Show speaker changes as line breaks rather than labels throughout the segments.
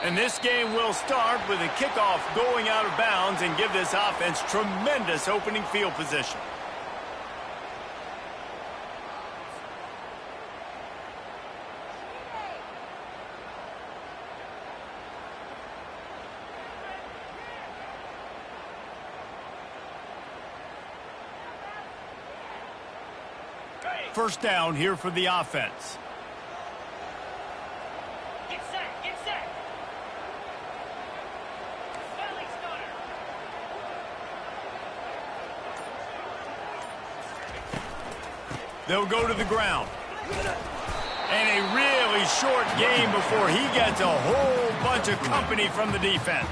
And this game will start with a kickoff going out of bounds and give this offense tremendous opening field position. First down here for the offense.
Get set, get set. Spelling starter.
They'll go to the ground. And a really short game before he gets a whole bunch of company from the defense.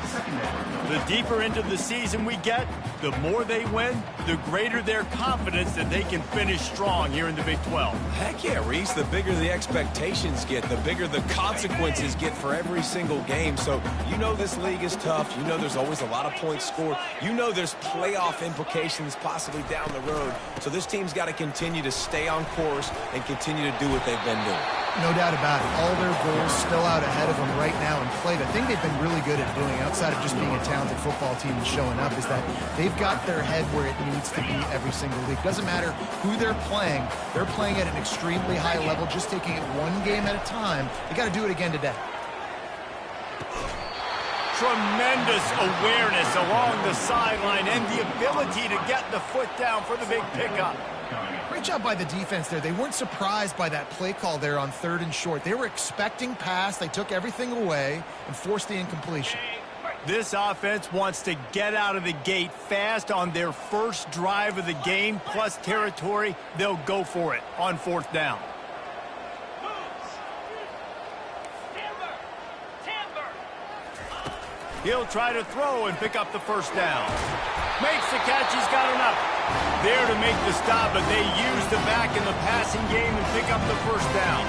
The deeper into the season we get, the more they win, the greater their confidence that they can finish strong here in the Big 12.
Heck yeah, Reese. The bigger the expectations get, the bigger the consequences get for every single game. So you know this league is tough. You know there's always a lot of points scored. You know there's playoff implications possibly down the road. So this team's got to continue to stay on course and continue to do what they've been doing.
No doubt about it. All their goals still out ahead of them right now in play. The thing they've been really good at doing, outside of just being a talented football team and showing up, is that they've got their head where it needs to be every single week. Doesn't matter who they're playing at an extremely high level, just taking it one game at a time. They got to do it again today.
Tremendous awareness along the sideline and the ability to get the foot down for the big pickup.
Great job by the defense there. They weren't surprised by that play call there on 3rd and short. They were expecting pass. They took everything away and forced the incompletion.
This offense wants to get out of the gate fast on their first drive of the game, plus territory. They'll go for it on 4th down. He'll try to throw and pick up the first down. Makes the catch. He's got enough. There to make the stop, but they use the back in the passing game and pick up the first down.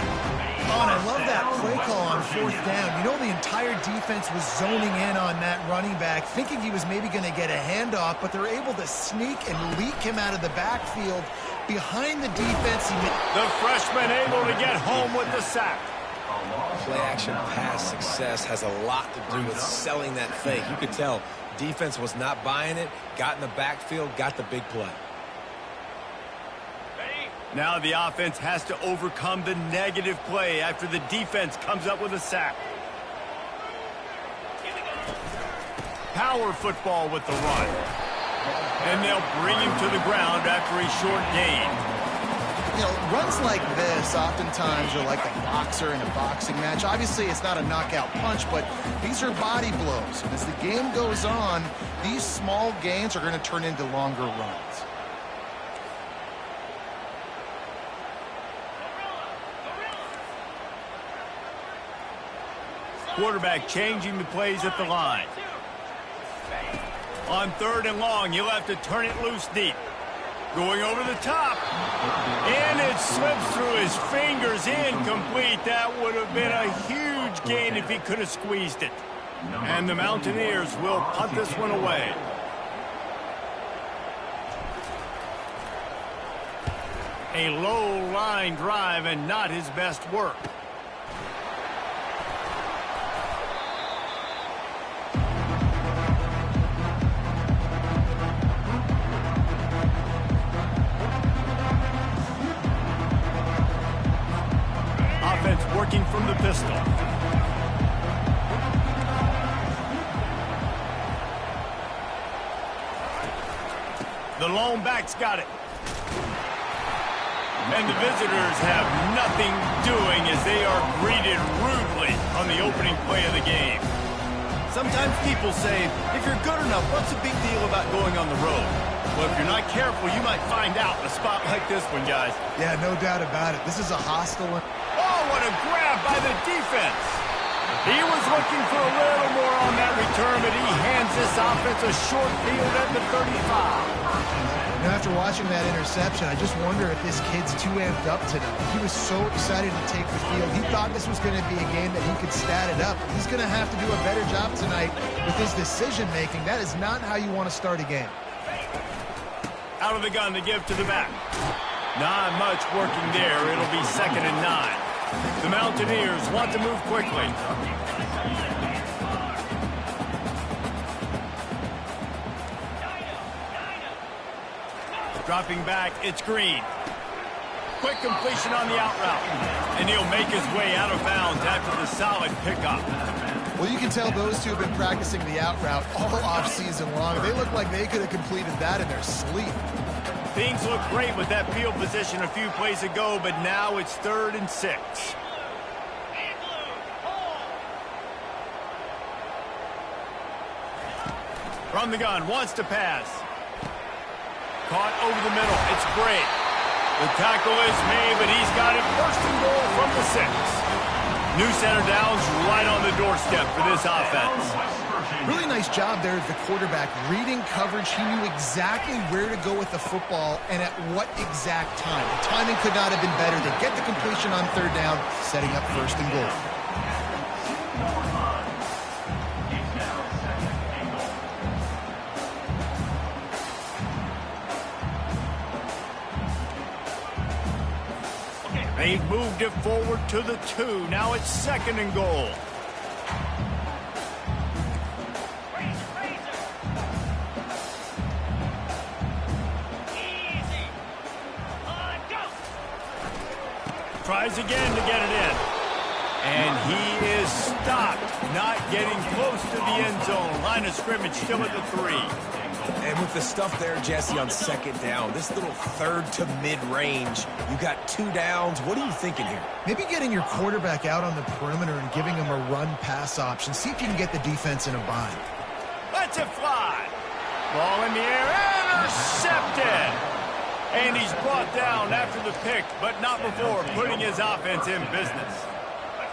Oh, and I love that play call on 4th down. You know, the entire defense was zoning in on that running back, thinking he was maybe going to get a handoff, but they're able to sneak and leak him out of the backfield behind the defense.
The freshman able to get home with the sack.
Play-action pass success has a lot to do with selling that fake. You could tell defense was not buying it, got in the backfield, got the big play.
Now the offense has to overcome the negative play after the defense comes up with a sack. Power football with the run. And they'll bring him to the ground after a short gain.
You know, runs like this oftentimes are like a boxer in a boxing match. Obviously, it's not a knockout punch, but these are body blows. And as the game goes on, these small gains are going to turn into longer runs.
Quarterback changing the plays at the line. On 3rd and long, he'll have to turn it loose deep. Going over the top. And it slips through his fingers, incomplete. That would have been a huge gain if he could have squeezed it. And the Mountaineers will punt this one away. A low line drive and not his best work. Working from the pistol. The lone back's got it. And the visitors have nothing doing as they are greeted rudely on the opening play of the game. Sometimes people say, if you're good enough, what's the big deal about going on the road? Well, if you're not careful, you might find out in a spot like this one, guys.
Yeah, no doubt about it. This is a hostile one.
Oh, what a grab by the defense. He was looking for a little more on that return, but he hands this offense a short field at the 35.
You know, after watching that interception, I just wonder if this kid's too amped up tonight. He was so excited to take the field. He thought this was going to be a game that he could stat it up. He's going to have to do a better job tonight with his decision-making. That is not how you want to start a game.
Out of the gun to give to the back. Not much working there. It'll be 2nd and 9. The Mountaineers want to move quickly. Dropping back, it's Green. Quick completion on the out route. And he'll make his way out of bounds after the solid pickup.
Well, you can tell those two have been practicing the out route all offseason long. They look like they could have completed that in their sleep.
Things look great with that field position a few plays ago, but now it's 3rd and 6. From the gun, wants to pass. Caught over the middle. It's great. The tackle is made, but he's got it 1st and goal from the 6. New center downs right on the doorstep for this offense.
Really nice job there as the quarterback. Reading coverage, he knew exactly where to go with the football and at what exact time. The timing could not have been better. They get the completion on 3rd down, setting up 1st and goal.
They've moved it forward to the 2. Now it's 2nd and goal.
Easy. Go.
Tries again to get it in. And he is stopped, not getting close to the end zone. Line of scrimmage still at the 3.
And with the stuff there, Jesse, on 2nd down, this little 3rd to mid-range, you got 2 downs. What are you thinking here?
Maybe getting your quarterback out on the perimeter and giving him a run-pass option. See if you can get the defense in a bind.
Lets it fly. Ball in the air, intercepted. And he's brought down after the pick, but not before putting his offense in business.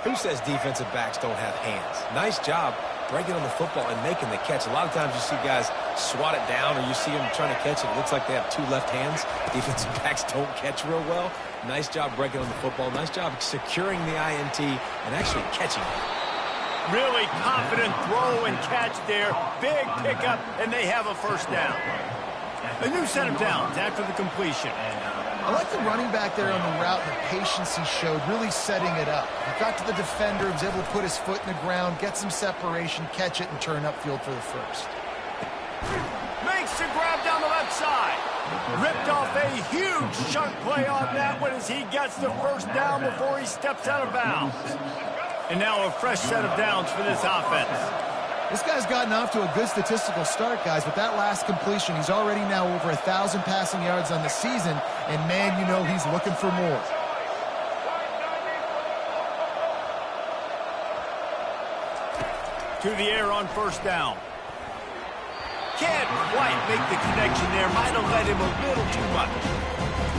Who says defensive backs don't have hands? Nice job breaking on the football and making the catch. A lot of times you see guys swat it down or you see them trying to catch it. It looks like they have 2 left hands. Defensive backs don't catch real well. Nice job breaking on the football. Nice job securing the INT and actually catching it.
Really confident throw and catch there. Big pickup, and they have a 1st down. A new set of downs after the completion.
I like the running back there on the route and the patience he showed, really setting it up. He got to the defender, was able to put his foot in the ground, get some separation, catch it, and turn upfield for the 1st.
Makes the grab down the left side. Ripped off a huge chunk play on that one as he gets the 1st down before he steps out of bounds. And now a fresh set of downs for this offense.
This guy's gotten off to a good statistical start, guys. With that last completion, he's already now over 1,000 passing yards on the season. And, man, you know he's looking for more.
To the air on 1st down. Can't quite make the connection there. Might have led him a little too much.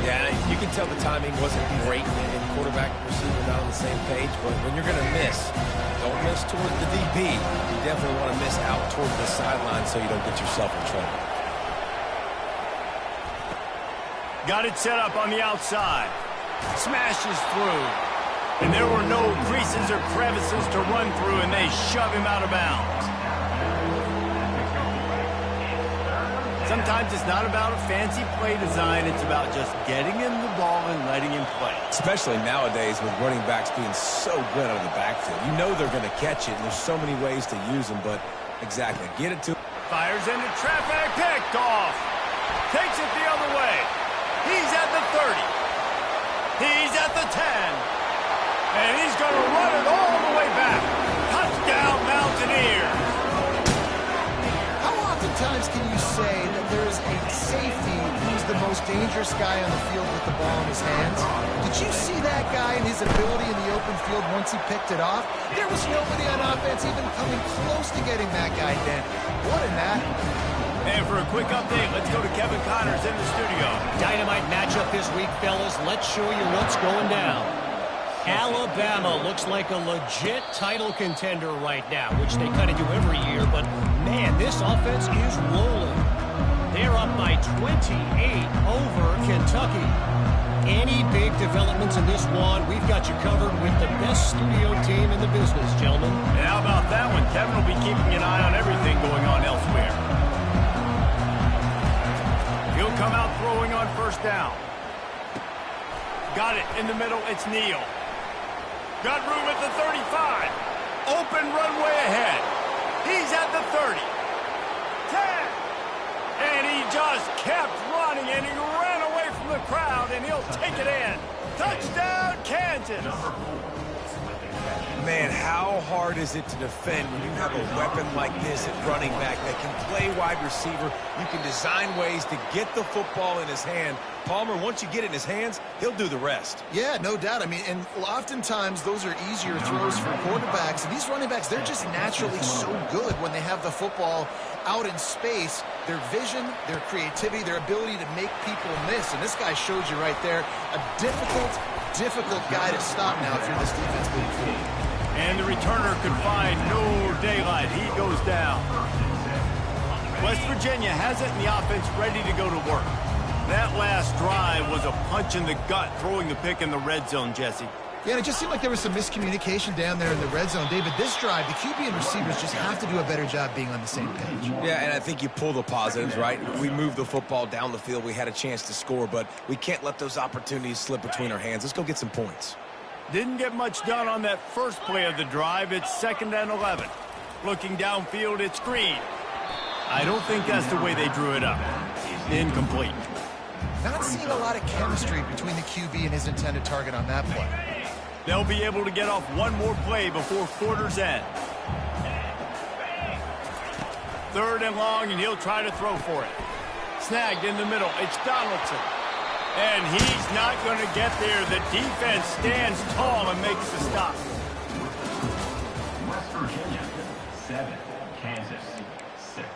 Yeah, you can tell the timing wasn't great and quarterback and receiver not on the same page. But when you're going to miss, don't miss toward the DB. You definitely want to miss out toward the sideline so you don't get yourself in trouble.
Got it set up on the outside. Smashes through. And there were no creases or crevices to run through, and they shove him out of bounds. Sometimes it's not about a fancy play design. It's about just getting him the ball and letting him play.
Especially nowadays with running backs being so good out of the backfield. You know they're going to catch it, and there's so many ways to use them, but exactly. Get it to...
Fires into traffic, picked off. Takes it the other way. He's at the 30. He's at the 10. And he's going to run it all the way back. Touchdown, Mountaineers.
How oftentimes can you say that there's a safety who's the most dangerous guy on the field with the ball in his hands? Did you see that guy and his ability in the open field once he picked it off? There was nobody on offense even coming close to getting that guy down. What a knack.
And for a quick update, let's go to Kevin Connors in the studio.
Dynamite matchup this week, fellas. Let's show you what's going down. Alabama looks like a legit title contender right now, which they kind of do every year, but man, this offense is rolling. They're up by 28 over Kentucky. Any big developments in this one, we've got you covered with the best studio team in the business, gentlemen.
And how about that one? Kevin will be keeping an eye on everything going on elsewhere. He'll come out throwing on 1st down. Got it in the middle. It's Neal. Got room at the 35. Open runway ahead. He's at the 30. 10. And he just kept running, and he ran the crowd, and he'll take it in. Touchdown, Kansas.
Man, how hard is it to defend when you have a weapon like this at running back that can play wide receiver? You can design ways to get the football in his hand. Palmer, once you get it in his hands, he'll do the rest.
Yeah, no doubt. I mean, and oftentimes those are easier throws for quarterbacks. And these running backs, they're just naturally so good when they have the football out in space. Their vision, their creativity, their ability to make people miss. And this guy showed you right there a difficult guy to stop now if you're this defense moving forward.
And the returner could find no daylight. He goes down. West Virginia has it in the offense ready to go to work. That last drive was a punch in the gut, throwing the pick in the red zone, Jesse.
Yeah, and it just seemed like there was some miscommunication down there in the red zone. David, this drive, the QB and receivers just have to do a better job being on the same page.
Yeah, and I think you pull the positives, right? We moved the football down the field. We had a chance to score, but we can't let those opportunities slip between our hands. Let's go get some points.
Didn't get much done on that first play of the drive. It's 2nd and 11. Looking downfield, it's Green. I don't think that's the way they drew it up. Incomplete.
Not seeing a lot of chemistry between the QB and his intended target on that play.
They'll be able to get off one more play before quarter's end. 3rd and long, and he'll try to throw for it. Snagged in the middle. It's Donaldson. And he's not going to get there. The defense stands tall and makes the stop.
West Virginia, 7. Kansas, 6.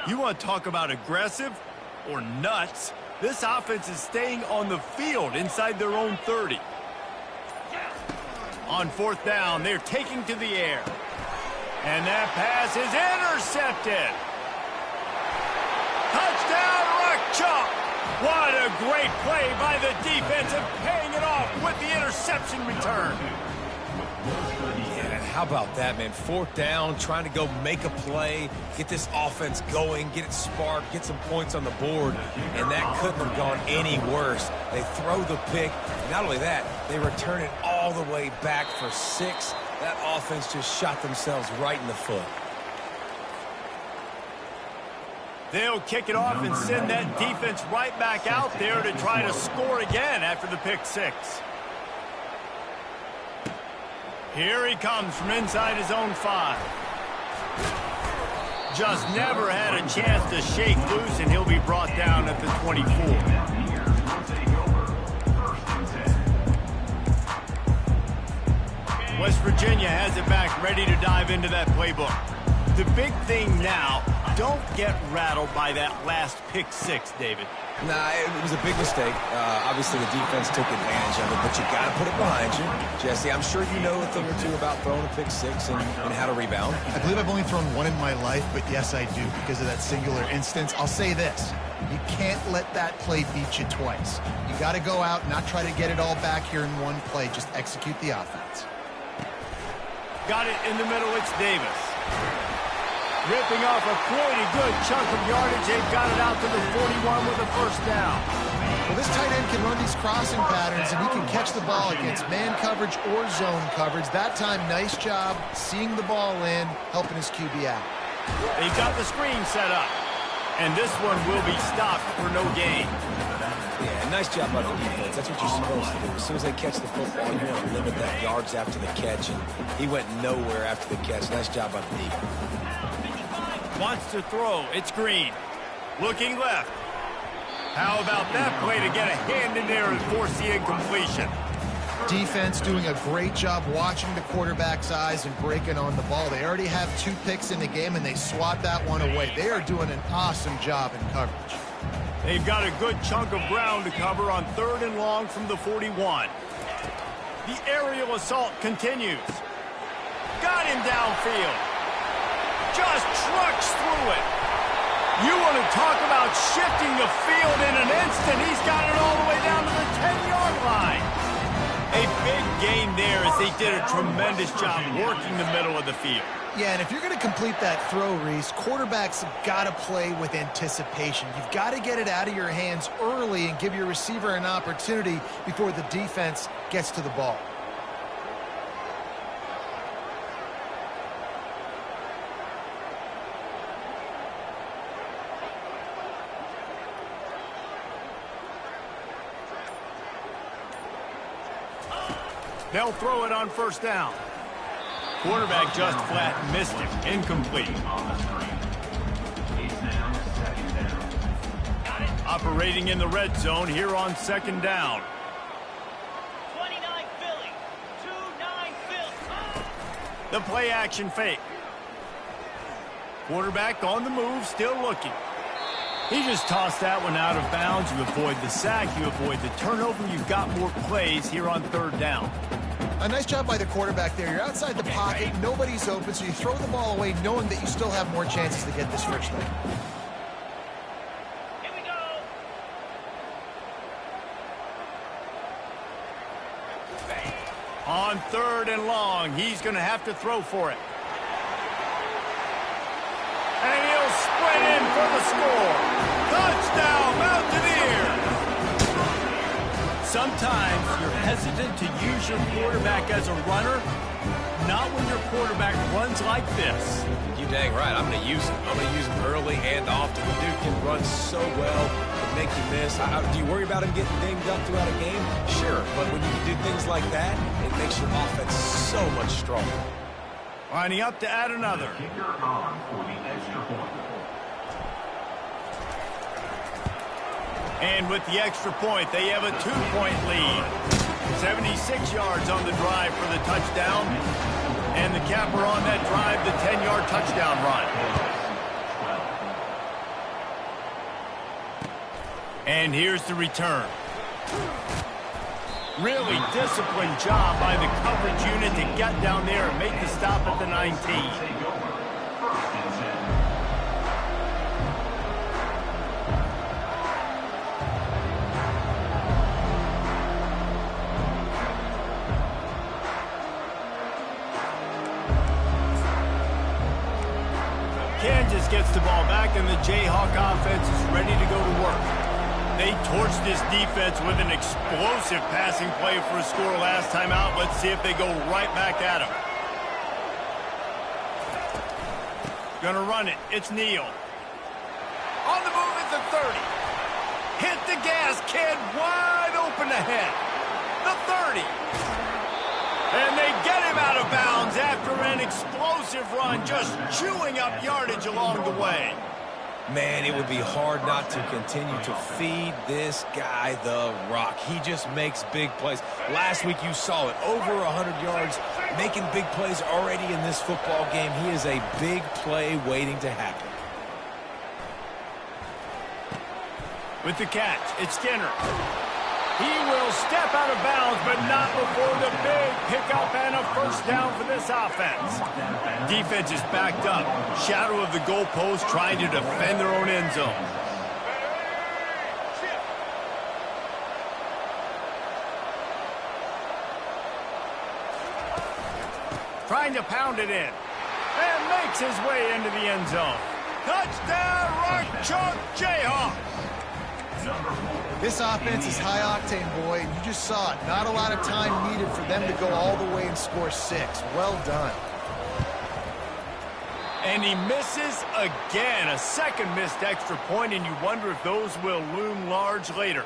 You want to talk about aggressive or nuts? This offense is staying on the field inside their own 30. On 4th down, they're taking to the air. And that pass is intercepted. Touchdown, Ncaa! What a great play by the defense and paying it off with the interception return.
Yeah, how about that, man? 4th down, trying to go make a play, get this offense going, get it sparked, get some points on the board, and that couldn't have gone any worse. They throw the pick. Not only that, they return it all the way back for 6. That offense just shot themselves right in the foot.
They'll kick it off and send that defense right back out there to try to score again after the pick 6. Here he comes from inside his own 5. Just never had a chance to shake loose, and he'll be brought down at the 24. West Virginia has it back, ready to dive into that playbook. The big thing now, don't get rattled by that last pick 6, David.
Nah, it was a big mistake. Obviously, the defense took advantage of it, but you got to put it behind you. Jesse, I'm sure you know a thing or two about throwing a pick 6 and how to rebound.
I believe I've only thrown one in my life, but yes, I do because of that singular instance. I'll say this. You can't let that play beat you twice. You got to go out, not try to get it all back here in one play. Just execute the offense.
Got it in the middle. It's Davis. Ripping off a pretty good chunk of yardage. They've got it out to the 41 with a 1st down.
Well, this tight end can run these crossing patterns, and he can catch the ball against man coverage or zone coverage. That time, nice job seeing the ball in, helping his QB out.
They've got the screen set up. And this one will be stopped for no gain.
Yeah, nice job by the defense. That's what you're supposed to do. As soon as they catch the football, you want to limit that yards after the catch, and he went nowhere after the catch. Nice job by the defense.
Wants to throw. It's Green. Looking left. How about that play to get a hand in there and force the incompletion?
Defense doing a great job watching the quarterback's eyes and breaking on the ball. They already have 2 picks in the game, and they swat that one away. They are doing an awesome job in coverage.
They've got a good chunk of ground to cover on 3rd and long from the 41. The aerial assault continues. Got him downfield. Just trucks through it. You want to talk about shifting the field in an instant. He's got it all the way down to the 10-yard line. A big gain there as they He did a tremendous job working the middle of the field.
Yeah, and if you're going to complete that throw, Reese, quarterbacks have got to play with anticipation. You've got to get it out of your hands early and give your receiver an opportunity before the defense gets to the ball.
They'll throw it on first down. Quarterback just flat missed him. Incomplete. Operating in the red zone here on second down.
29 Philly. 2-9 Philly.
The play action fake. Quarterback on the move, still looking. He just tossed that one out of bounds. You avoid the sack, you avoid the turnover. You've got more plays here on third down.
A nice job by the quarterback there. You're outside the pocket, nobody's open, so you throw the ball away knowing that you still have more chances to get this first down.
Here we go.
On third and long, he's going to have to throw for it. And he'll sprint in for the score. Touchdown, Mountaineers! Sometimes you're hesitant to use your quarterback as a runner, not when your quarterback runs like this.
You dang right. I'm going to use him. I'm going to use him early and often. The dude can run so well and make you miss. Do you worry about him getting dinged up throughout a game? Sure. But when you can do things like that, it makes your offense so much stronger.
Lining up to add another.
Kicker on for the extra point.
And with the extra point, they have a 2-point lead. 76 yards on the drive for the touchdown. And the capper on that drive, the 10-yard touchdown run. And here's the return. Really disciplined job by the coverage unit to get down there and make the stop at the 19. Kansas gets the ball back, and the Jayhawk offense is ready to go to work. They torched this defense with an explosive passing play for a score last time out. Let's see if they go right back at him. Gonna run it. It's Neal. On the move at the 30. Hit the gas, kid. Wide open ahead. The 30. And they get him out of bounds after an explosive run, just chewing up yardage along the way.
Man, it would be hard not to continue to feed this guy the rock. He just makes big plays. Last week you saw it, over 100 yards, making big plays already in this football game. He is a big play waiting to happen.
With the catch, it's Skinner. He will step out of bounds, but not before the big pickup and a first down for this offense. Defense is backed up. Shadow of the goalpost trying to defend their own end zone. Trying to pound it in. And makes his way into the end zone. Touchdown, Rock Chalk Jayhawks!
This offense is high-octane, boy, and you just saw it. Not a lot of time needed for them to go all the way and score 6. Well done.
And he misses again. A second missed extra point, and you wonder if those will loom large later.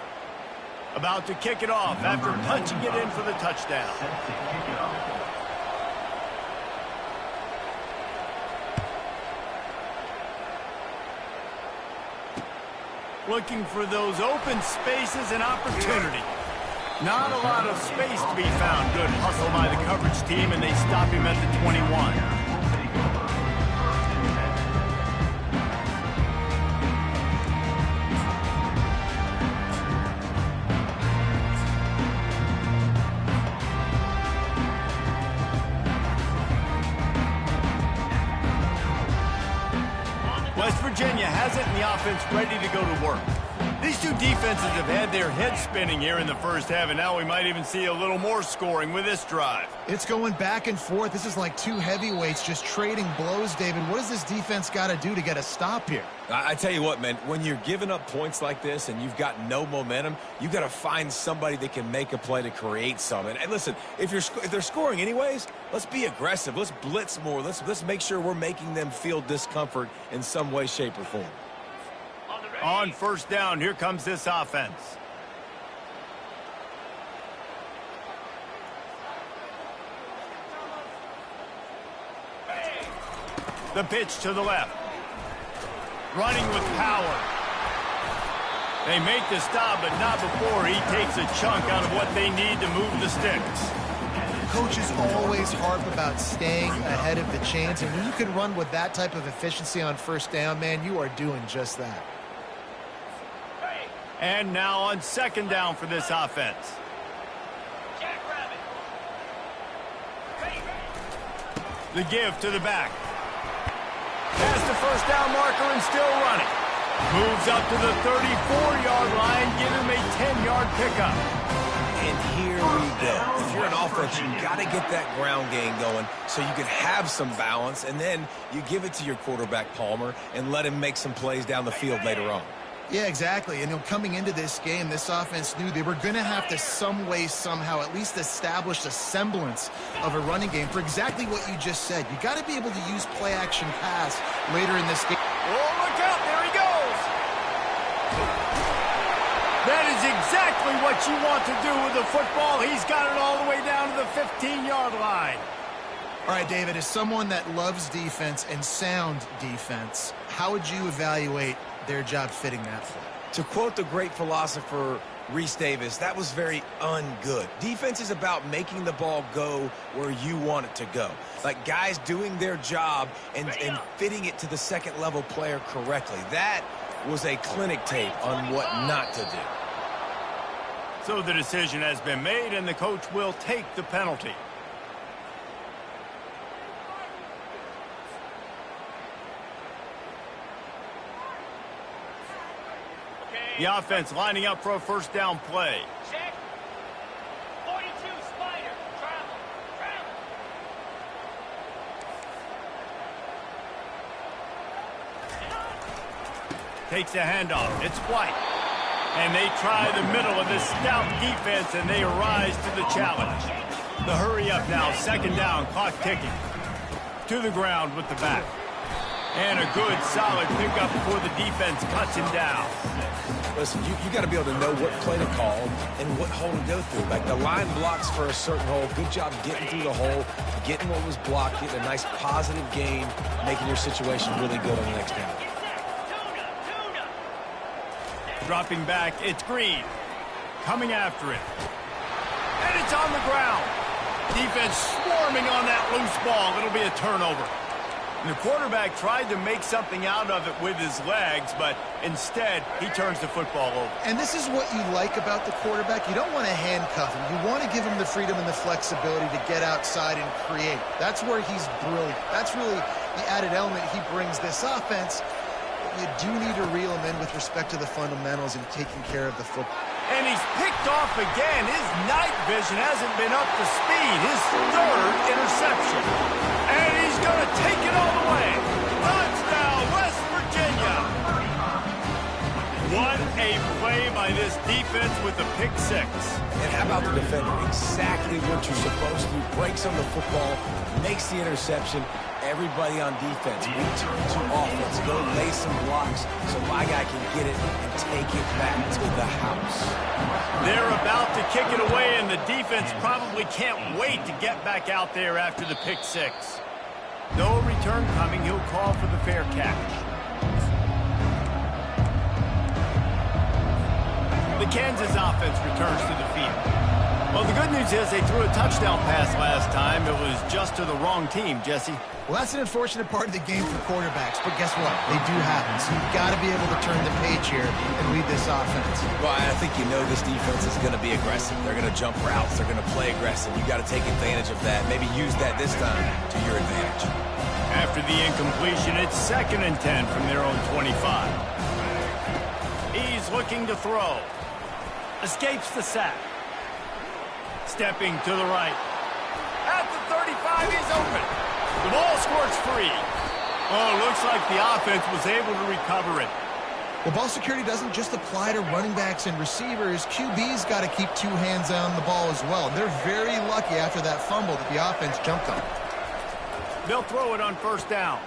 About to kick it off after punching it in for the touchdown. Looking for those open spaces and opportunity. Not a lot of space to be found. Good hustle by the coverage team, and they stop him at the 21. West Virginia has it, and the offense ready to go to work. The These two defenses have had their heads spinning here in the first half, and now we might even see a little more scoring with this drive.
It's going back and forth. This is like two heavyweights just trading blows, David. What does this defense got to do to get a stop here?
I tell you what, man, when you're giving up points like this and you've got no momentum, you've got to find somebody that can make a play to create something. And listen, if they're scoring anyways, let's be aggressive. Let's blitz more. Let's make sure we're making them feel discomfort in some way, shape, or form.
On first down, here comes this offense. The pitch to the left. Running with power. They make the stop, but not before he takes a chunk out of what they need to move the sticks.
Coaches always harp about staying ahead of the chains, and when you can run with that type of efficiency on first down, man, you are doing just that.
And now on second down for this offense. The give to the back. Past the first down marker and still running. Moves up to the 34-yard line, give him a 10-yard pickup.
And here we go. If you're an offense, you got to get that ground game going so you can have some balance, and then you give it to your quarterback, Palmer, and let him make some plays down the field later on.
Yeah, exactly. And coming into this game, this offense knew they were going to have to some way, somehow, at least establish a semblance of a running game for exactly what you just said. You got to be able to use play-action pass later in this game.
Oh, look out. There he goes. That is exactly what you want to do with the football. He's got it all the way down to the 15-yard line.
All right, David, as someone that loves defense and sound defense, how would you evaluate their job fitting that play?
To quote the great philosopher Reese Davis, that was very ungood. Defense is about making the ball go where you want it to go. Like guys doing their job and fitting it to the second-level player correctly. That was a clinic tape on what not to do.
So the decision has been made, and the coach will take the penalty. The offense lining up for a first down play.
Check. 42, Spider. Travel.
Takes a handoff. It's White. And they try the middle of this stout defense, and they rise to the challenge. The hurry up now. Second down. Clock ticking. To the ground with the back. And a good, solid pickup before the defense cuts him down.
Listen, you got to be able to know what play to call and what hole to go through. Like the line blocks for a certain hole. Good job getting through the hole, getting what was blocked, getting a nice positive gain, making your situation really good on the next down.
Dropping back, it's Green. Coming after it. And it's on the ground. Defense swarming on that loose ball. It'll be a turnover. The quarterback tried to make something out of it with his legs, but instead, he turns the football over.
And this is what you like about the quarterback. You don't want to handcuff him. You want to give him the freedom and the flexibility to get outside and create. That's where he's brilliant. That's really the added element he brings this offense. You do need to reel him in with respect to the fundamentals and taking care of the football.
And he's picked off again. His night vision hasn't been up to speed. His third interception. And he's going to take it all the way. Touchdown, West Virginia. What a play by this defense with the pick six.
And how about the defender? Exactly what you're supposed to do. Breaks on the football, makes the interception. Everybody on defense, we turn to offense. Go lay some blocks so my guy can get it and take it back to the house.
They're about to kick it away, and the defense probably can't wait to get back out there after the pick six. No return coming. He'll call for the fair catch. The Kansas offense returns to the field. Well, the good news is they threw a touchdown pass last time. It was just to the wrong team, Jesse.
Well, that's an unfortunate part of the game for quarterbacks, but guess what? They do happen, so you've got to be able to turn the page here and lead this offense.
Well, I think you know this defense is going to be aggressive. They're going to jump routes. They're going to play aggressive. You've got to take advantage of that. Maybe use that this time to your advantage.
After the incompletion, it's 2nd and 10 from their own 25. He's looking to throw. Escapes the sack. Stepping to the right. At the 35, he's open. The ball squirts free. Oh, looks like the offense was able to recover it.
Well, ball security doesn't just apply to running backs and receivers. QB's got to keep two hands on the ball as well. They're very lucky after that fumble that the offense jumped on.
They'll throw it on first down.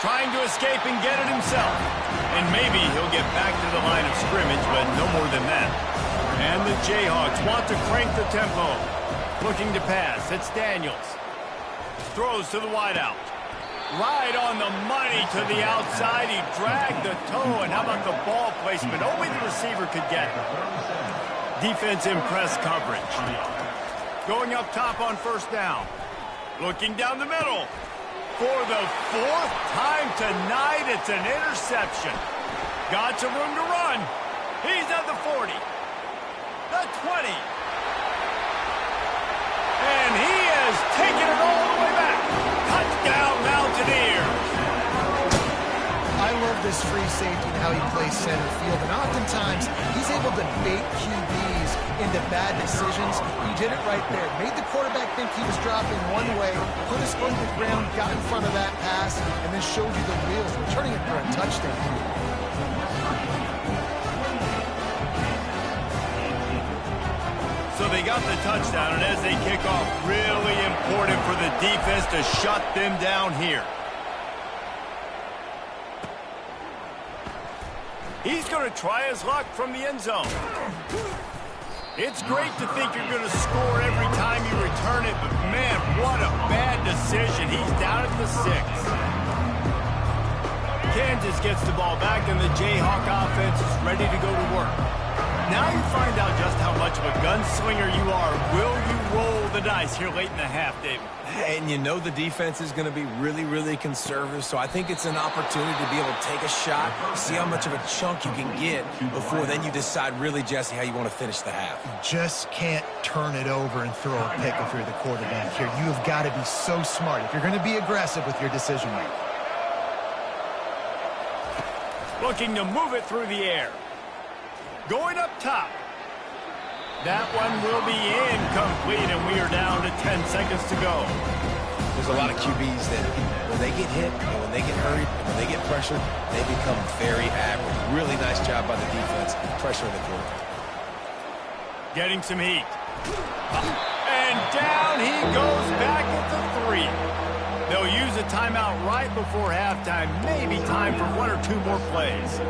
Trying to escape and get it himself. And maybe he'll get back to the line of scrimmage, but no more than that. And the Jayhawks want to crank the tempo. Looking to pass. It's Daniels. Throws to the wideout. Right on the money to the outside. He dragged the toe, and how about the ball placement? Only the receiver could get it. Defense in press coverage. Going up top on first down. Looking down the middle. For the fourth time tonight, it's an interception. Got some room to run. He's at the 40. The 20. And he has taken it all the way back. Touchdown, Mountaineers.
I love this free safety and how he plays center field. And oftentimes, he's able to bait QBs into bad decisions. He did it right there. Made the quarterback think he was dropping one way, put his foot in the ground, got in front of that pass, and then showed you the wheels, returning it for a touchdown.
So they got the touchdown, and as they kick off, really important for the defense to shut them down here. He's going to try his luck from the end zone. It's great to think you're going to score every time you return it, but man, what a bad decision. He's down at the 6. Kansas gets the ball back, and the Jayhawk offense is ready to go to work. Now you find out just how much of a gunslinger you are. Will you roll the dice here late in the half, David?
And you know the defense is going to be really, really conservative, so I think it's an opportunity to be able to take a shot, see how much of a chunk you can get before then you decide really, Jesse, how you want to finish the half.
You just can't turn it over and throw a pick if you're the quarterback here. You have got to be so smart if you're going to be aggressive with your decision making.
Looking to move it through the air. Going up top. That one will be incomplete, and we are down to 10 seconds to go.
There's a lot of QBs that when they get hit, and when they get hurried, and when they get pressured, they become very average. Really nice job by the defense, pressuring the quarterback.
Getting some heat. And down he goes back at the 3. They'll use a timeout right before halftime. Maybe time for one or two more plays.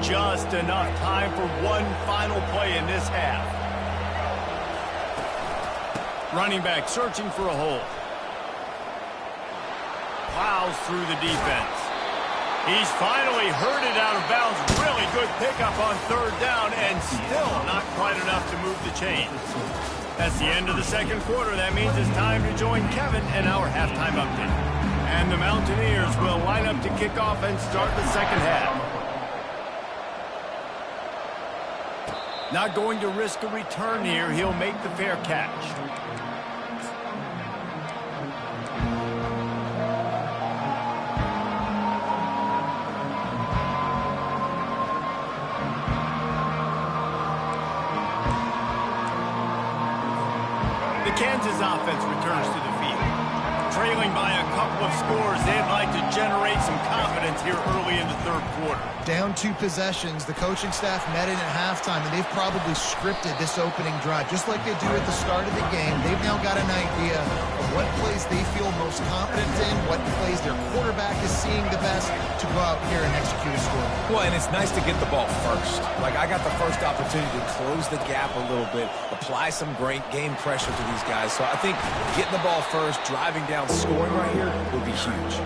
Just enough time for one final play in this half. Running back searching for a hole. Plows through the defense. He's finally herded out of bounds. Really good pickup on third down, and still not quite enough to move the chains. That's the end of the second quarter. That means it's time to join Kevin in our halftime update. And the Mountaineers will line up to kick off and start the second half. Not going to risk a return here. He'll make the fair catch. The Kansas offense returns to the field. Trailing by a couple of scores, they'd like to generate some confidence here early in the third quarter.
Down 2 possessions, the coaching staff met in at halftime, and they've probably scripted this opening drive. Just like they do at the start of the game, they've now got an idea of what plays they feel most confident in, what plays their quarterback is seeing the best to go out here and execute a score.
Well, and it's nice to get the ball first. Like, I got the first opportunity to close the gap a little bit, apply some great game pressure to these guys. So I think getting the ball first, driving down, scoring right here would be huge.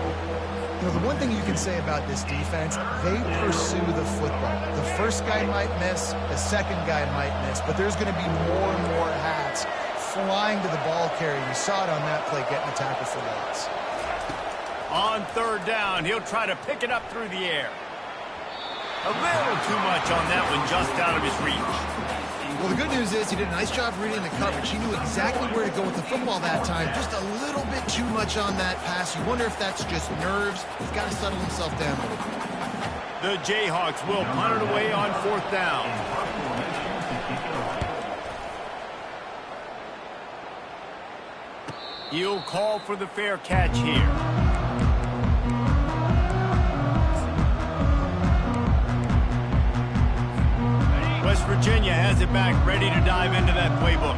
You know, the one thing you can say about this defense, they pursue the football. The first guy might miss, the second guy might miss, but there's going to be more and more hats flying to the ball carrier. You saw it on that play, getting a tackle for loss.
On third down, he'll try to pick it up through the air. A little too much on that one, just out of his reach.
Well, the good news is he did a nice job reading the coverage. He knew exactly where to go with the football that time. Just a little bit too much on that pass. You wonder if that's just nerves. He's got to settle himself down a little bit.
The Jayhawks will punt it away on 4th down. He'll call for the fair catch here. West Virginia has it back, ready to dive into that playbook.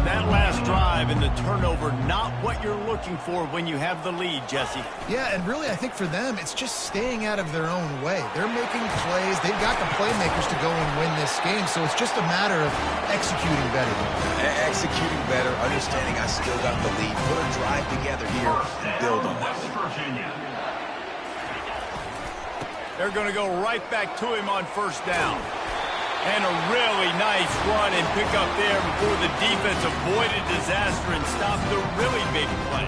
That last drive and the turnover, not what you're looking for when you have the lead, Jesse.
Yeah, and really, I think for them, it's just staying out of their own way. They're making plays. They've got the playmakers to go and win this game, so it's just a matter of executing better.
Executing better, understanding I still got the lead. Put a drive together here and build on that.
They're going to go right back to him on 1st down. And a really nice run and pick up there before the defense avoided disaster and stopped the really big play.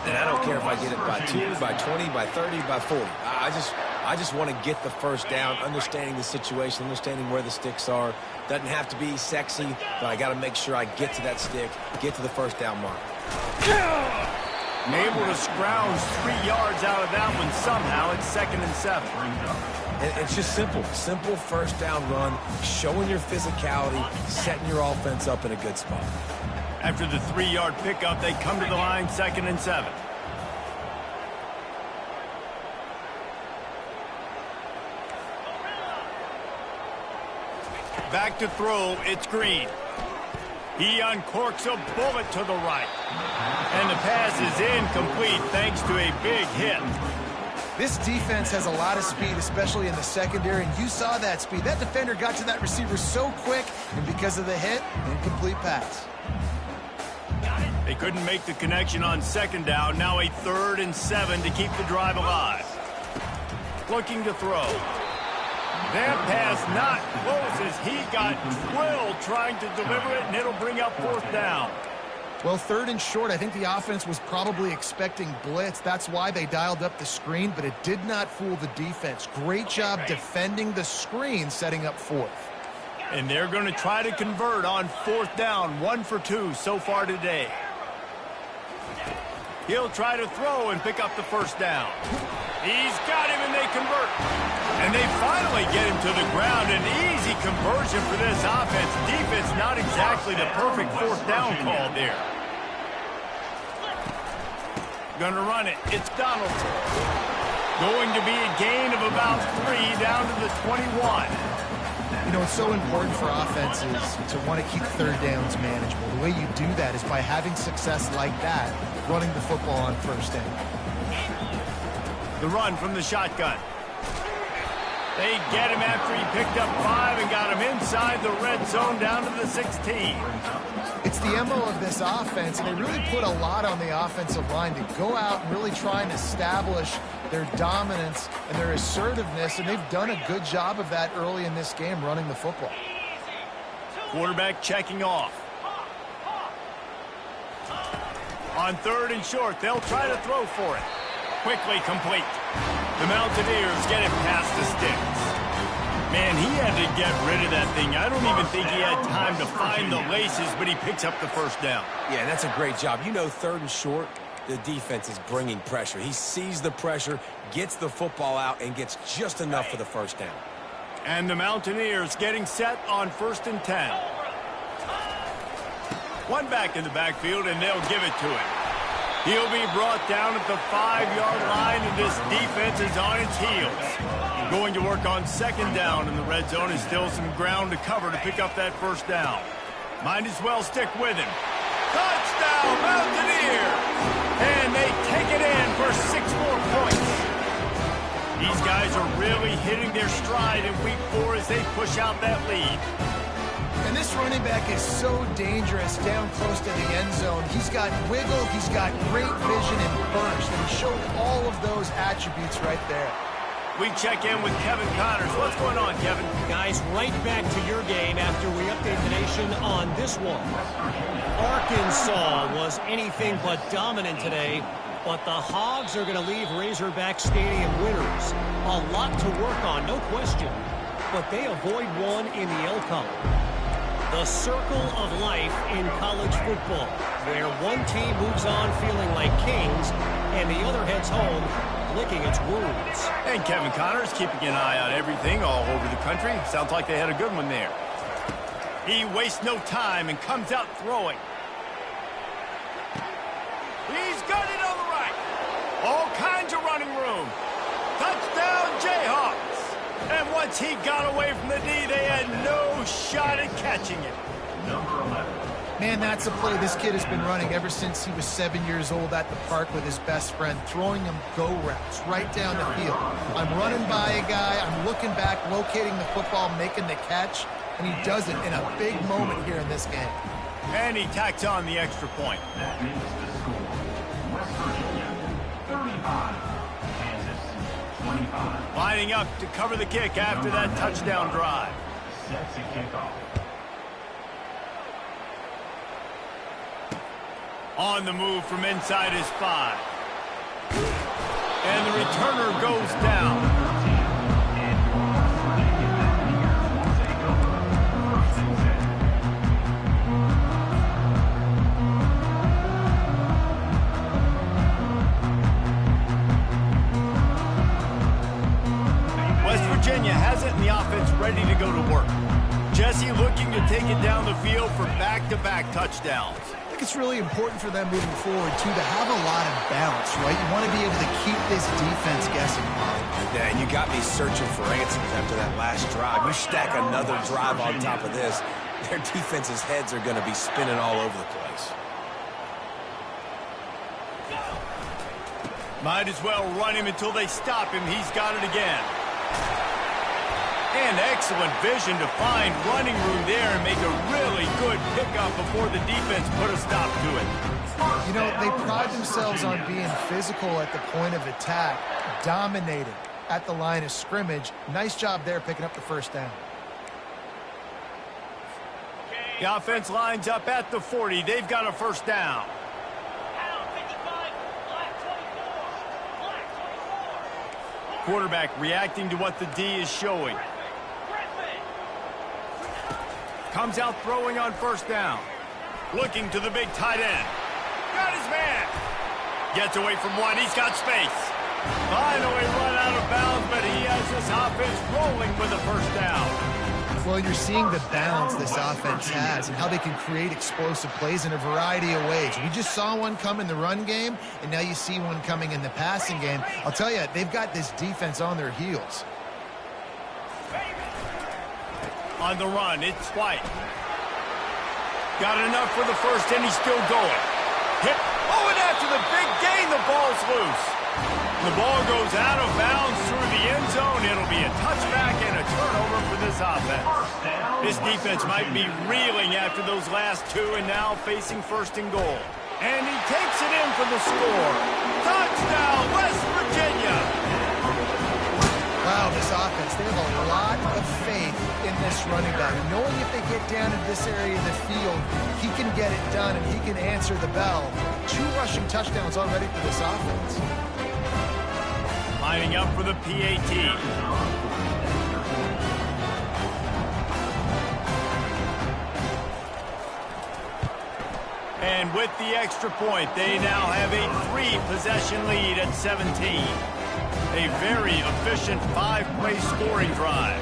And I don't care if I get it by 2, by 20, by 30, by 40. I just want to get the 1st down, understanding the situation, understanding where the sticks are. Doesn't have to be sexy, but I got to make sure I get to that stick, get to the 1st down mark.
Able to scrounge 3 yards out of that one somehow. It's 2nd and 7.
It's just simple 1st down run, showing your physicality, setting your offense up in a good spot.
After the 3-yard pickup, they come to the line, 2nd and 7. Back to throw, it's Green. He uncorks a bullet to the right. And the pass is incomplete thanks to a big hit.
This defense has a lot of speed, especially in the secondary, and you saw that speed. That defender got to that receiver so quick, and because of the hit, incomplete pass.
They couldn't make the connection on 2nd down. Now a 3rd and 7 to keep the drive alive. Looking to throw. That pass not close as he got drilled trying to deliver it, and it'll bring up 4th down.
Well, 3rd and short, I think the offense was probably expecting blitz. That's why they dialed up the screen, but it did not fool the defense. Great job defending the screen, setting up 4th.
And they're going to try to convert on 4th down. 1 for 2 so far today. He'll try to throw and pick up the 1st down. He's got him, and they convert. And they finally get him to the ground. An easy conversion for this offense. Defense not exactly the perfect 4th down call there. Going to run it. It's Donaldson. Going to be a gain of about 3 down to the 21.
You know, it's so important for offenses to want to keep 3rd downs manageable. The way you do that is by having success like that, running the football on 1st down.
The run from the shotgun. They get him after he picked up 5 and got him inside the red zone down to the 16.
It's the MO of this offense, and they really put a lot on the offensive line to go out and really try and establish their dominance and their assertiveness, and they've done a good job of that early in this game, running the football.
Quarterback checking off. On 3rd and short, they'll try to throw for it. Quickly complete. The Mountaineers get it past the sticks. Man, he had to get rid of that thing. I don't even think he had time to find the laces, but he picks up the 1st down.
Yeah, that's a great job. You know, 3rd and short, the defense is bringing pressure. He sees the pressure, gets the football out, and gets just enough for the 1st down.
And the Mountaineers getting set on 1st and 10. One back in the backfield, and they'll give it to him. He'll be brought down at the 5-yard line, and this defense is on its heels. Going to work on 2nd down, and the red zone is still some ground to cover to pick up that 1st down. Might as well stick with him. Touchdown, Mountaineers! And they take it in for 6 more points. These guys are really hitting their stride in week 4 as they push out that lead.
And this running back is so dangerous down close to the end zone. He's got wiggle, he's got great vision and burst, and he showed all of those attributes right there.
We check in with Kevin Connors. What's going on, Kevin?
Guys, right back to your game after we update the nation on this one. Arkansas was anything but dominant today. But the Hogs are going to leave Razorback Stadium winners. A lot to work on, no question. But they avoid one in the L column. The circle of life in college football, where one team moves on feeling like kings and the other heads home licking its wounds.
And Kevin Connors keeping an eye on everything all over the country. Sounds like they had a good one there. He wastes no time and comes out throwing. He's got it on the right. All kinds of running room. Touchdown, Jayhawks. And once he got away from the D, they had no shot at catching it.
Number 11.
Man, that's a play this kid has been running ever since he was 7 years old at the park with his best friend, throwing him go routes right down the field. I'm running by a guy, I'm looking back, locating the football, making the catch, and he does it in a big moment here in this game.
And he tacks on the extra point.
That is the score. West Virginia, 35. Kansas, 25.
Lining up to cover the kick after that touchdown drive.
Sets a kickoff.
On the move from inside his 5. And the returner goes down. West Virginia has it in the offense ready to go to work. Jesse looking to take it down the field for back-to-back touchdowns.
I think it's really important for them moving forward, too, to have a lot of balance, right? You want to be able to keep this defense guessing.
Yeah, and you got me searching for answers after that last drive. You stack another drive on top of this, their defense's heads are going to be spinning all over the place.
Might as well run him until they stop him. He's got it again. And excellent vision to find running room there and make a really good pickup before the defense put a stop to it.
You know, they pride themselves on being physical at the point of attack, dominating at the line of scrimmage. Nice job there picking up the first down.
The offense lines up at the 40. They've got a first down. Quarterback reacting to what the D is showing. Comes out throwing on first down. Looking to the big tight end. Got his man. Gets away from one. He's got space. Finally run out of bounds, but he has this offense rolling with a first down.
Well, you're seeing the balance this offense has and how they can create explosive plays in a variety of ways. We just saw one come in the run game, and now you see one coming in the passing game. I'll tell you, they've got this defense on their heels.
On the run, it's White. Got enough for the first, and he's still going. Hit. Oh, and after the big gain, the ball's loose. The ball goes out of bounds through the end zone. It'll be a touchback and a turnover for this offense. This defense might be reeling after those last two and now facing first and goal. And he takes it in for the score. Touchdown, West Virginia.
Wow, this offense, they have a lot of faith in this running back. Knowing if they get down in this area of the field, he can get it done and he can answer the bell. 2 rushing touchdowns already for this offense.
Lining up for the PAT. And with the extra point, they now have a 3-possession lead at 17. A very efficient 5-play scoring drive.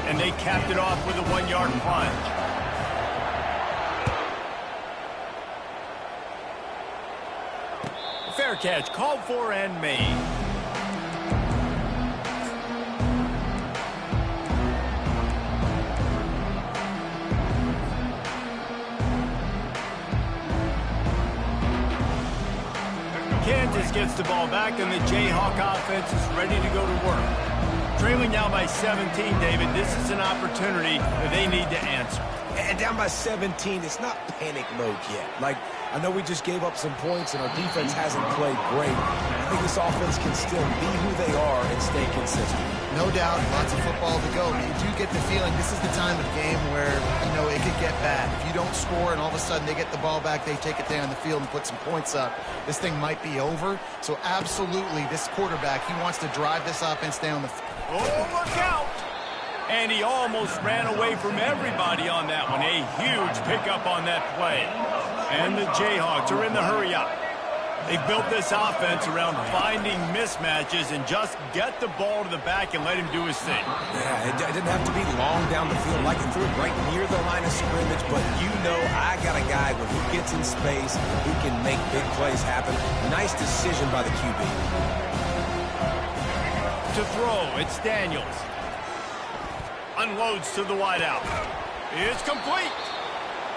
And they capped it off with a 1-yard plunge. Fair catch called for and made. Kansas gets the ball back, and the Jayhawk offense is ready to go to work. Trailing now by 17, David, this is an opportunity that they need to answer.
And down by 17, it's not panic mode yet. Like, I know we just gave up some points, and our defense hasn't played great. I think this offense can still be who they are and stay consistent.
No doubt, lots of football to go, but you do get the feeling this is the time of game where, you know, it could get bad. If you don't score and all of a sudden they get the ball back, they take it down the field and put some points up, this thing might be over. So absolutely, this quarterback, he wants to drive this offense down the field.
Oh, look out! And he almost ran away from everybody on that one. A huge pickup on that play. And the Jayhawks are in the hurry up. They built this offense around finding mismatches and just get the ball to the back and let him do his thing.
Yeah, it didn't have to be long down the field. Like it threw it right near the line of scrimmage, but you know I got a guy when he gets in space who can make big plays happen. Nice decision by the QB.
To throw, it's Daniels. Unloads to the wideout. It's complete.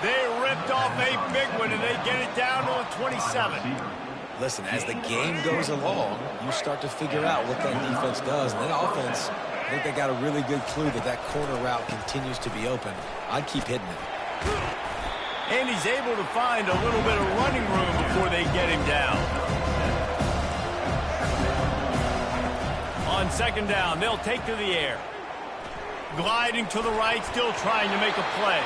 They ripped off a big one, and they get it down to a 27.
Listen, as the game goes along, you start to figure out what that defense does. And that offense, I think they got a really good clue that that corner route continues to be open. I'd keep hitting it.
And he's able to find a little bit of running room before they get him down. On second down, they'll take to the air. Gliding to the right, still trying to make a play.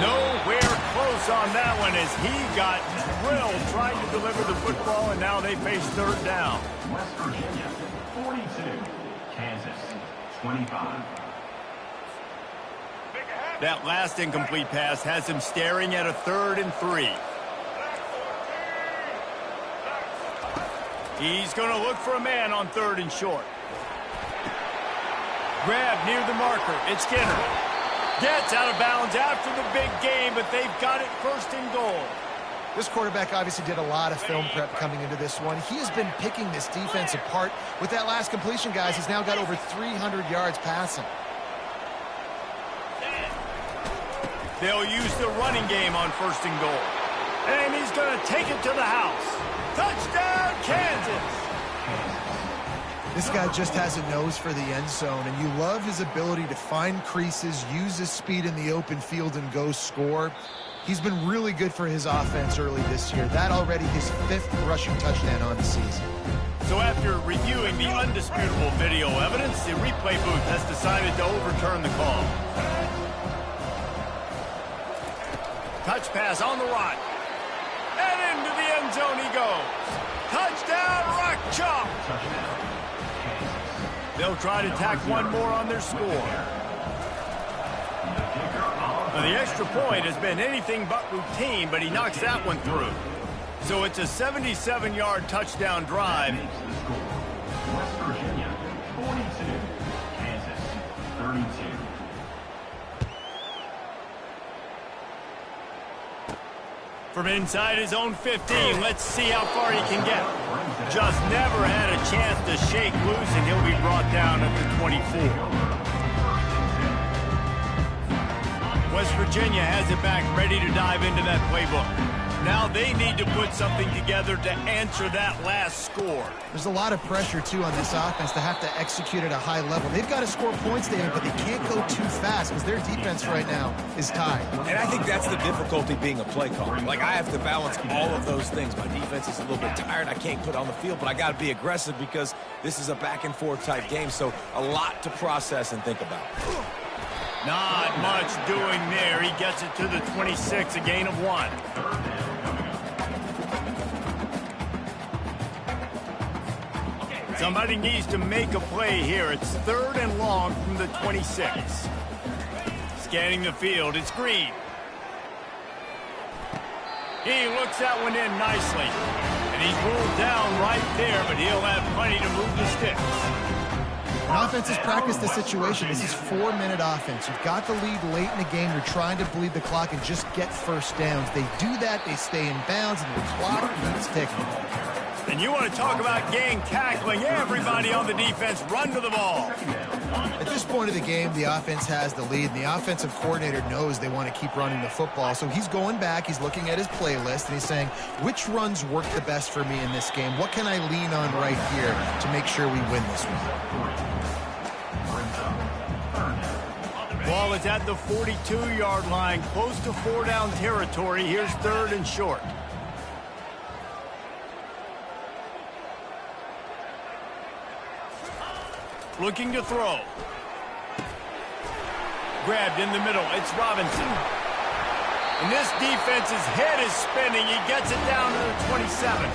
Nowhere close on that one as he got drilled trying to deliver the football, and now they face third down.
West Virginia, 42. Kansas, 25.
That last incomplete pass has him staring at a 3rd and 3. He's going to look for a man on 3rd and short. Grab near the marker. It's Skinner. Gets out of bounds after the big game, but they've got it 1st and goal.
This quarterback obviously did a lot of film prep coming into this one. He has been picking this defense apart. With that last completion, guys, he's now got over 300 yards passing.
They'll use the running game on 1st and goal. And he's going to take it to the house. Touchdown, Kansas!
This guy just has a nose for the end zone, and you love his ability to find creases, use his speed in the open field, and go score. He's been really good for his offense early this year. That already his 5th rushing touchdown on the season.
So after reviewing the undisputable video evidence, the replay booth has decided to overturn the call. Touch pass on the right. And into the end zone he goes. Touchdown, Rock Chalk! They'll try to tack one more on their score. Now, the extra point has been anything but routine, but he knocks that one through. So it's a 77-yard touchdown drive.
West Virginia, 42. Kansas, 32.
From inside his own 15, let's see how far he can get. Just never had a chance to shake loose, and he'll be brought down at the 24. West Virginia has it back, ready to dive into that playbook. Now they need to put something together to answer that last score.
There's a lot of pressure, too, on this offense to have to execute at a high level. They've got to score points, David, but they can't go too fast because their defense right now is tied.
And I think that's the difficulty being a play caller. Like, I have to balance all of those things. My defense is a little bit tired. I can't put on the field, but I got to be aggressive because this is a back-and-forth type game, so a lot to process and think about.
Not much doing there. He gets it to the 26, a gain of 1. Somebody needs to make a play here. It's 3rd and long from the 26. Scanning the field, it's Green. He looks that one in nicely. And he's rolled down right there, but he'll have plenty to move the sticks.
An offense has practiced the situation. This is 4-minute offense. You've got the lead late in the game. You're trying to bleed the clock and just get first downs. They do that, they stay in bounds, and the clock keeps ticking.
And you want to talk about gang tackling. Everybody on the defense run to the ball.
At this point of the game, the offense has the lead, and the offensive coordinator knows they want to keep running the football. So he's going back, he's looking at his playlist, and he's saying, which runs work the best for me in this game? What can I lean on right here to make sure we win this one?
Ball is at the 42-yard line, close to 4-down territory. Here's 3rd and short. Looking to throw. Grabbed in the middle. It's Robinson. And this defense's head is spinning. He gets it down to the 27.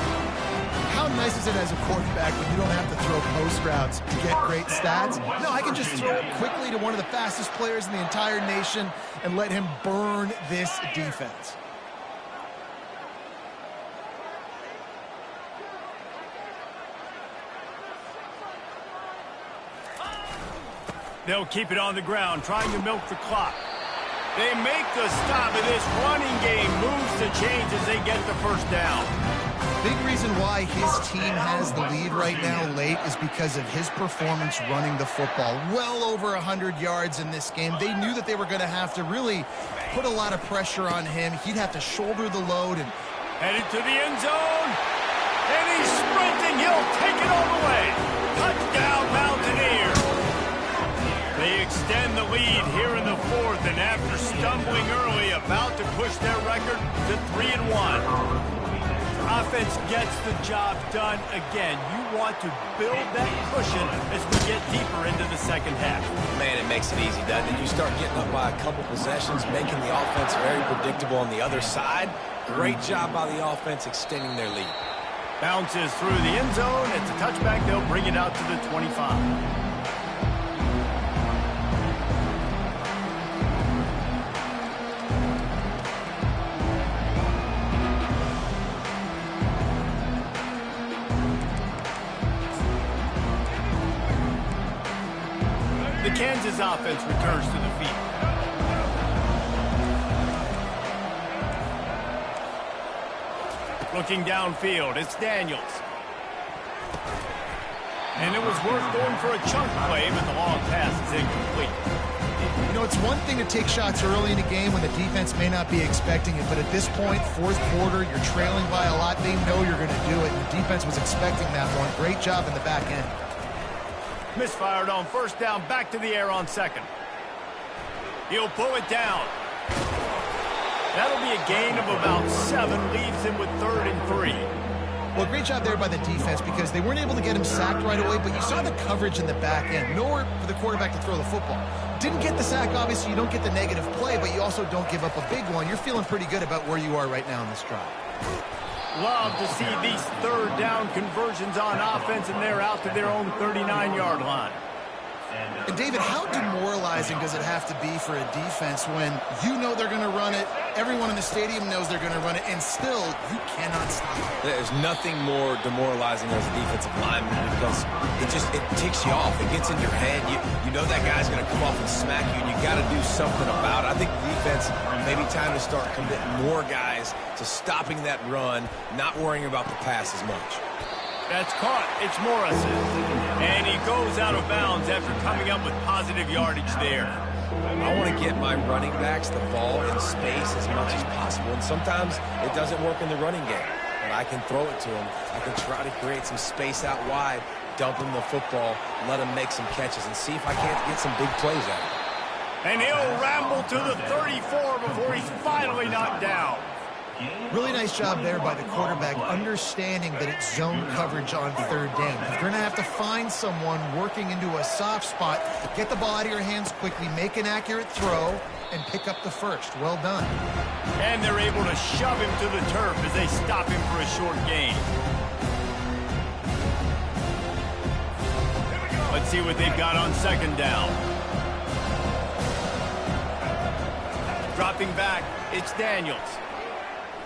How nice is it as a quarterback when you don't have to throw post routes to get great stats? No, I can just throw it quickly to one of the fastest players in the entire nation and let him burn this defense.
They'll keep it on the ground, trying to milk the clock. They make the stop, and this running game moves the chains as they get the first down.
Big reason why his team has the lead right now late is because of his performance running the football. Well over 100 yards in this game. They knew that they were going to have to really put a lot of pressure on him. He'd have to shoulder the load. And
headed to the end zone. And he's sprinting. He'll take it all the way. Touchdown, Mountaineers. They extend the lead here in the fourth, and after stumbling early, about to push their record to 3-1. Offense gets the job done again. You want to build that cushion as we get deeper into the second half.
Man, it makes it easy, doesn't it? You start getting up by a couple possessions, making the offense very predictable on the other side. Great job by the offense extending their lead.
Bounces through the end zone. It's a touchback. They'll bring it out to the 25. The Kansas offense returns to the field. Looking downfield, it's Daniels. And it was worth going for a chunk play, but the long pass is incomplete.
you know, it's one thing to take shots early in a game when the defense may not be expecting it, but at this point, fourth quarter, you're trailing by a lot. They know you're going to do it, and the defense was expecting that one. Great job in the back end.
Misfired on first down, back to the air on second. He'll pull it down. That'll be a gain of about 7, leaves him with 3rd and 3.
Well, great job there by the defense because they weren't able to get him sacked right away, but you saw the coverage in the back end. Nowhere for the quarterback to throw the football. Didn't get the sack, obviously. You don't get the negative play, but you also don't give up a big one. You're feeling pretty good about where you are right now in this drive.
Love to see these 3rd down conversions on offense, and they're out to their own 39-yard line.
And, David, how demoralizing does it have to be for a defense when you know they're going to run it, everyone in the stadium knows they're going to run it, and still you cannot stop it?
There's nothing more demoralizing as a defensive lineman because it ticks you off. It gets in your head. You know that guy's going to come off and smack you, and you got to do something about it. I think the defense, maybe time to start committing more guys to stopping that run, not worrying about the pass as much.
That's caught. It's Morrison. And he goes out of bounds after coming up with positive yardage there.
I want to get my running backs the ball in space as much as possible. And sometimes it doesn't work in the running game. But I can throw it to them. I can try to create some space out wide, dump him the football, let him make some catches, and see if I can't get some big plays out of it.
And he'll ramble to the 34 before he's finally knocked down.
Really nice job there by the quarterback, understanding that it's zone coverage on 3rd down. You're going to have to find someone working into a soft spot, get the ball out of your hands quickly, make an accurate throw, and pick up the first. Well done.
And they're able to shove him to the turf as they stop him for a short gain. Let's see what they've got on 2nd down. Dropping back, it's Daniels.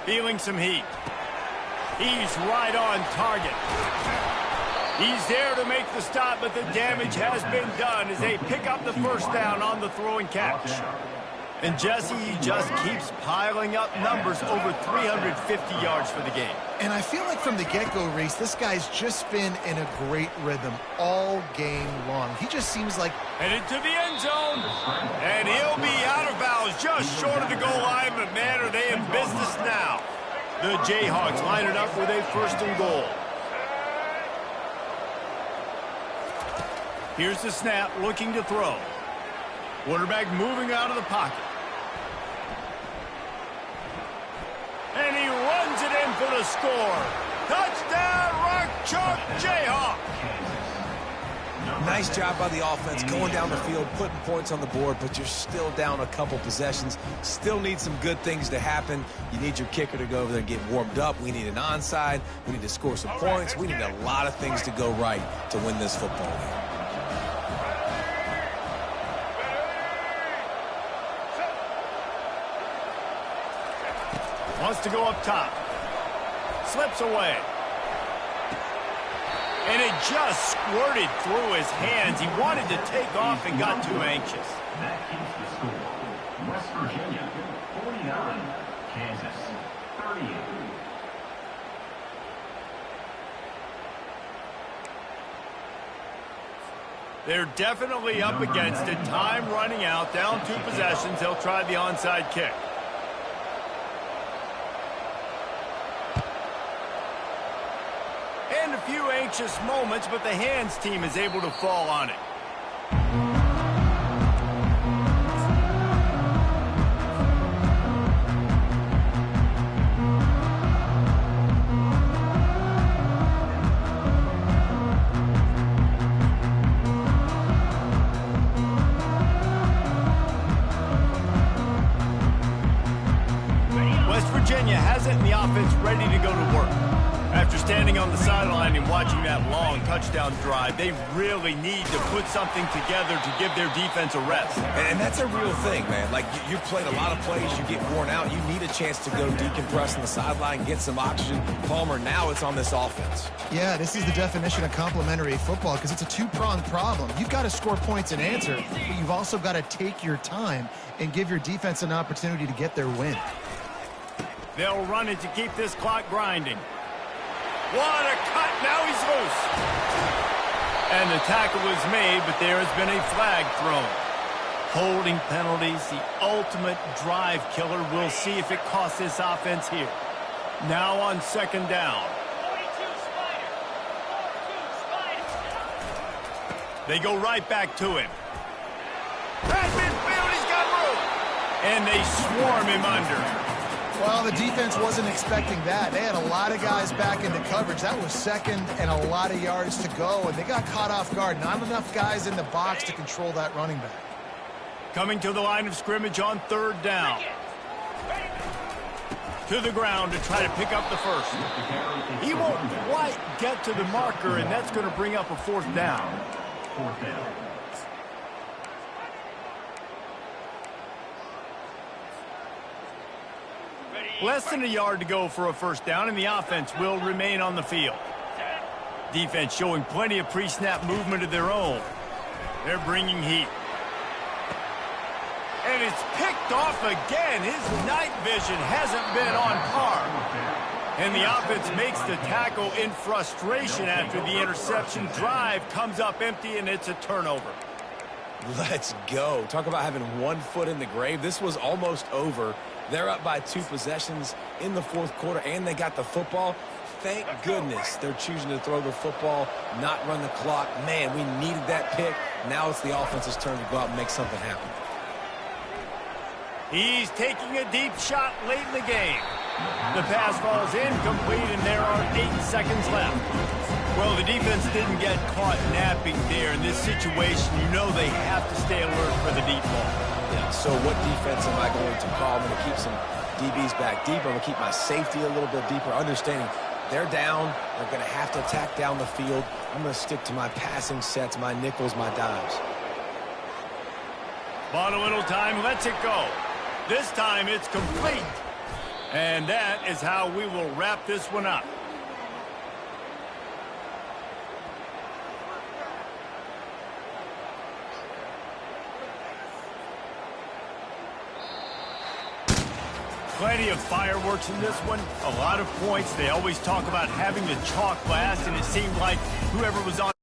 Feeling some heat. He's right on target. He's there to make the stop, but the damage has been done as they pick up the first down on the throw and catch. And Jesse, he just keeps piling up numbers, over 350 yards for the game.
And I feel like from the get-go, Reese, this guy's just been in a great rhythm all game long. He just seems like...
Headed to the end zone, and he'll be out of bounds just short of the goal line, but man, are they in business now. The Jayhawks line it up with a 1st and goal. Here's the snap, looking to throw. Quarterback moving out of the pocket. And he runs it in for the score. Touchdown, Rock Chalk Jayhawk.
Nice job by the offense going down the field, putting points on the board, but you're still down a couple possessions. Still need some good things to happen. You need your kicker to go over there and get warmed up. We need an onside. We need to score some points. We need a lot of things to go right to win this football game.
Wants to go up top. Slips away. And it just squirted through his hands. He wanted to take off and got too anxious.
That keeps the score. West Virginia, 49. Kansas, 38.
They're definitely up against it. Time running out. Down 2 possessions. They'll try the onside kick. And a few anxious moments, but the hands team is able to fall on it. West Virginia has it in the offense ready to go to work. After standing on the sideline and watching that long touchdown drive, they really need to put something together to give their defense a rest.
And that's a real thing, man. Like, you've played a lot of plays, you get worn out, you need a chance to go decompress on the sideline, get some oxygen. Palmer, now it's on this offense.
Yeah, this is the definition of complementary football because it's a two-pronged problem. You've got to score points and answer, but you've also got to take your time and give your defense an opportunity to get their win.
They'll run it to keep this clock grinding. What a cut. Now he's loose. And the tackle was made, but there has been a flag thrown. Holding penalties, the ultimate drive killer. We'll see if it costs this offense here. Now on second down.
42 Spider. 42 Spider.
They go right back to him. At midfield, he's got room. And they swarm him under.
Well, the defense wasn't expecting that. They had a lot of guys back into coverage. That was second and a lot of yards to go, and they got caught off guard. Not enough guys in the box to control that running back.
Coming to the line of scrimmage on third down. To the ground to try to pick up the first. He won't quite get to the marker, and that's going to bring up a fourth down.
Fourth down.
Less than a yard to go for a first down, and the offense will remain on the field. Defense showing plenty of pre-snap movement of their own. They're bringing heat. And it's picked off again. His night vision hasn't been on par. And the offense makes the tackle in frustration after the interception. Drive comes up empty, and it's a turnover.
Let's go. Talk about having 1 foot in the grave. This was almost over. They're up by 2 possessions in the fourth quarter, and they got the football. Thank goodness they're choosing to throw the football, not run the clock. Man, we needed that pick. Now it's the offense's turn to go out and make something happen.
He's taking a deep shot late in the game. The pass falls incomplete, and there are 8 seconds left. Well, the defense didn't get caught napping there. In this situation, you know they have to stay alert for the deep ball.
Yeah, so what defense am I going to call? I'm going to keep some DBs back deeper. I'm going to keep my safety a little bit deeper, understanding they're down. They're going to have to attack down the field. I'm going to stick to my passing sets, my nickels, my dimes.
Bought a little time, lets it go. This time it's complete. And that is how we will wrap this one up. Plenty of fireworks in this one. A lot of points. They always talk about having the chalk last, and it seemed like whoever was on